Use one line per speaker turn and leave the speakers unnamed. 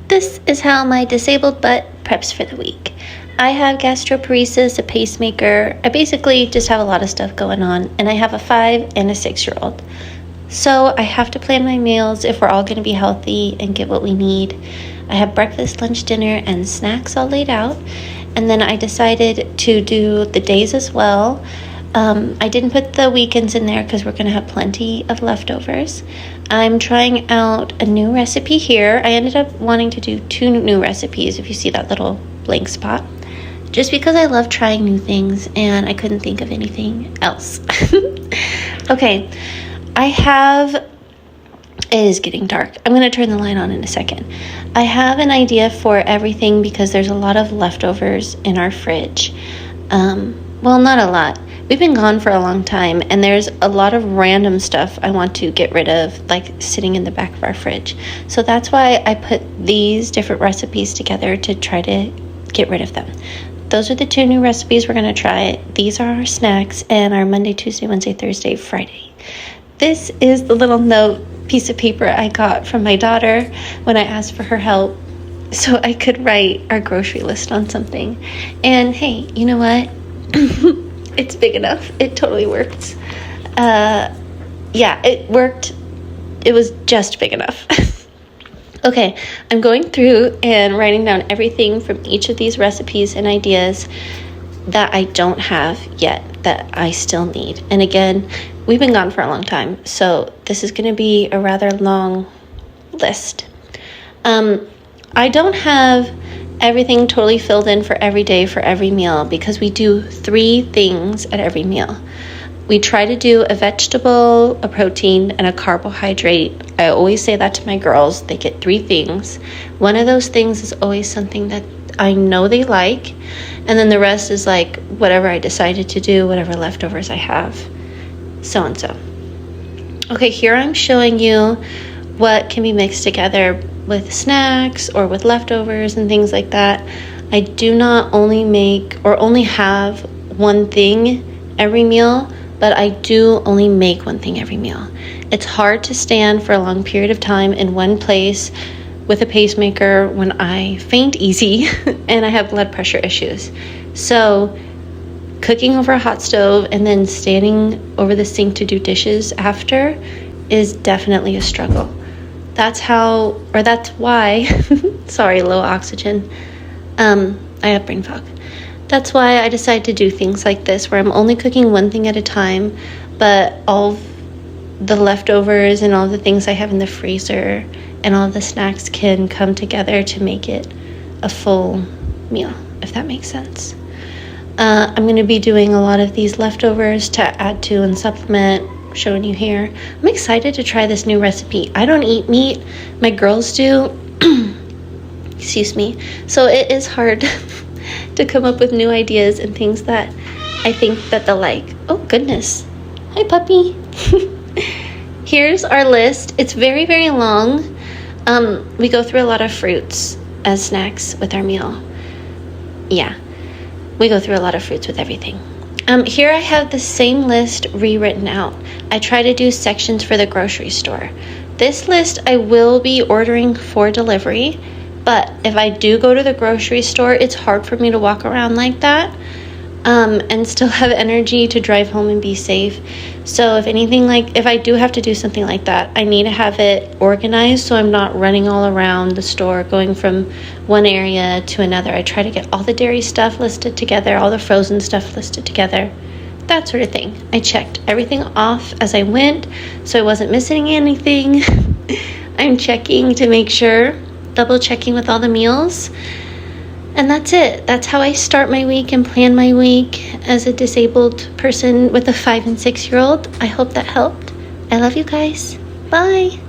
This is how my disabled butt preps for the week. I have gastroparesis, a pacemaker. I basically just have a lot of stuff going on, and I have a 5 and a 6-year-old. So I have to plan my meals if we're all going to be healthy and get what we need. I have breakfast, lunch, dinner, and snacks all laid out. And then I decided to do the days as well. I didn't put the weekends in there because we're going to have plenty of leftovers. I'm trying out a new recipe here. I ended up wanting to do 2 new recipes, if you see that little blank spot, just because I love trying new things and I couldn't think of anything else. Okay, it is getting dark. I'm going to turn the light on in a second. I have an idea for everything because there's a lot of leftovers in our fridge. Well, not a lot. We've been gone for a long time, and there's a lot of random stuff I want to get rid of, like sitting in the back of our fridge. So that's why I put these different recipes together to try to get rid of them. Those are the 2 new recipes we're going to try. These are our snacks and our Monday, Tuesday, Wednesday, Thursday, Friday. This is the little note piece of paper I got from my daughter when I asked for her help so I could write our grocery list on something. And hey, you know what? It's big enough. It totally works. Yeah, it worked. It was just big enough. Okay, I'm going through and writing down everything from each of these recipes and ideas that I don't have yet that I still need. And again, we've been gone for a long time, so this is going to be a rather long list. I don't have everything totally filled in for every day for every meal because we do 3 things at every meal. We try to do a vegetable, a protein, and a carbohydrate. I always say that to my girls. They get 3 things. One of those things is always something that I know they like, and then the rest is like whatever I decided to do, whatever leftovers I have, so and so. Okay, here I'm showing you what can be mixed together with snacks or with leftovers and things like that. I do not only make or only have one thing every meal, but I do only make one thing every meal. It's hard to stand for a long period of time in one place with a pacemaker when I faint easy and I have blood pressure issues. So cooking over a hot stove and then standing over the sink to do dishes after is definitely a struggle. That's why, sorry, low oxygen. I have brain fog. That's why I decided to do things like this, where I'm only cooking one thing at a time, but all the leftovers and all the things I have in the freezer and all the snacks can come together to make it a full meal, if that makes sense. I'm going to be doing a lot of these leftovers to add to and supplement, showing you here. I'm excited to try this new recipe. I don't eat meat. My girls do. Excuse me. So it is hard to come up with new ideas and things that I think that they'll like. Oh, goodness. Hi, puppy. Here's our list. It's very, very long. We go through a lot of fruits as snacks with our meal. Yeah, we go through a lot of fruits with everything. Here I have the same list rewritten out. I try to do sections for the grocery store. This list I will be ordering for delivery, but if I do go to the grocery store, it's hard for me to walk around like that and still have energy to drive home and be safe. So if I do have to do something like that, I need to have it organized so I'm not running all around the store going from one area to another. I try to get all the dairy stuff listed together, all the frozen stuff listed together, that sort of thing. I checked everything off as I went so I wasn't missing anything. I'm checking to make sure, double checking with all the meals. And that's it. That's how I start my week and plan my week as a disabled person with a 5 and 6-year-old. I hope that helped. I love you guys. Bye.